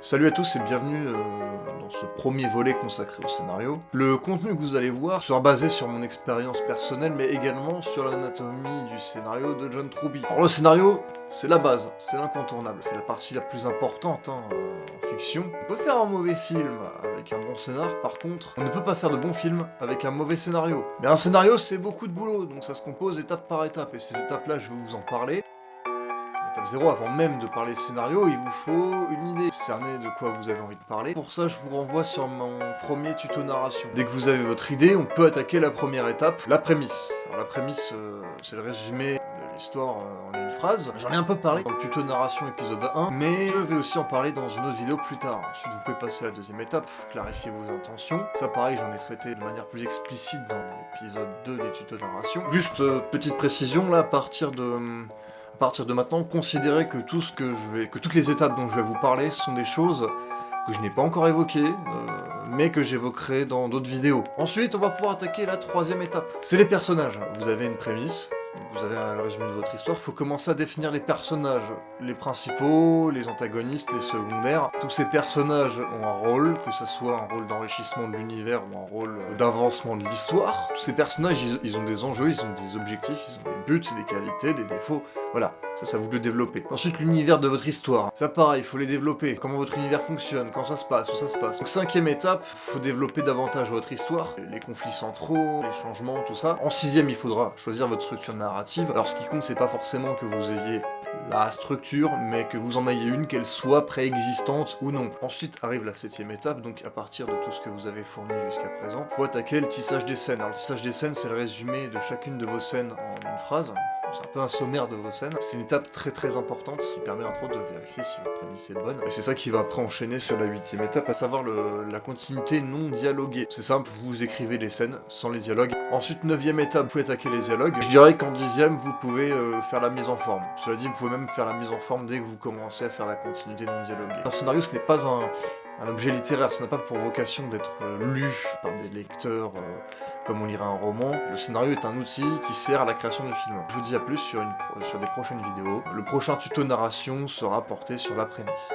Salut à tous et bienvenue dans ce premier volet consacré au scénario. Le contenu que vous allez voir sera basé sur mon expérience personnelle, mais également sur l'anatomie du scénario de John Truby. Alors le scénario, c'est la base, c'est l'incontournable, c'est la partie la plus importante en fiction. On peut faire un mauvais film avec un bon scénar, par contre, on ne peut pas faire de bons films avec un mauvais scénario. Mais un scénario, c'est beaucoup de boulot, donc ça se compose étape par étape, et ces étapes-là, je vais vous en parler. Étape 0, avant même de parler scénario, il vous faut une idée, cerner de quoi vous avez envie de parler. Pour ça, je vous renvoie sur mon premier tuto narration. Dès que vous avez votre idée, on peut attaquer la première étape, la prémisse. Alors la prémisse, c'est le résumé de l'histoire en une phrase. J'en ai un peu parlé dans le tuto narration épisode 1, mais je vais aussi en parler dans une autre vidéo plus tard. Ensuite, vous pouvez passer à la deuxième étape, clarifier vos intentions. Ça, pareil, j'en ai traité de manière plus explicite dans l'épisode 2 des tutos narration. Juste, petite précision, là, à partir de maintenant, considérez que toutes les étapes dont je vais vous parler sont des choses que je n'ai pas encore évoquées, mais que j'évoquerai dans d'autres vidéos. Ensuite, on va pouvoir attaquer la troisième étape. C'est les personnages. Vous avez une prémisse, vous avez le résumé de votre histoire, il faut commencer à définir les personnages. Les principaux, les antagonistes, les secondaires. Tous ces personnages ont un rôle, que ce soit un rôle d'enrichissement de l'univers ou un rôle d'avancement de l'histoire. Tous ces personnages, ils ont des enjeux, ils ont des objectifs, ils ont des buts, des qualités, des défauts. Voilà, ça vous le développez. Ensuite, l'univers de votre histoire. Ça pareil, il faut les développer. Comment votre univers fonctionne, quand ça se passe, où ça se passe. Donc cinquième étape, il faut développer davantage votre histoire. Les conflits centraux, les changements, tout ça. En sixième, il faudra choisir votre structure narrative. Alors ce qui compte, c'est pas forcément que vous ayez la structure, mais que vous en ayez une, qu'elle soit préexistante ou non. Ensuite arrive la septième étape, donc à partir de tout ce que vous avez fourni jusqu'à présent, faut attaquer le tissage des scènes. Alors le tissage des scènes, c'est le résumé de chacune de vos scènes en une phrase. C'est un peu un sommaire de vos scènes. C'est une étape très importante qui permet entre autres de vérifier si votre prémisse est bonne. Et c'est ça qui va après enchaîner sur la huitième étape, à savoir la continuité non dialoguée. C'est simple, vous écrivez les scènes sans les dialogues. Ensuite, neuvième étape, vous pouvez attaquer les dialogues. Je dirais qu'en dixième, vous pouvez faire la mise en forme. Cela dit, vous pouvez même faire la mise en forme dès que vous commencez à faire la continuité non dialoguée. Un scénario, ce n'est pas un objet littéraire, ça n'a pas pour vocation d'être lu par des lecteurs comme on lirait un roman. Le scénario est un outil qui sert à la création du film. Je vous dis à plus sur des prochaines vidéos. Le prochain tuto narration sera porté sur la prémisse.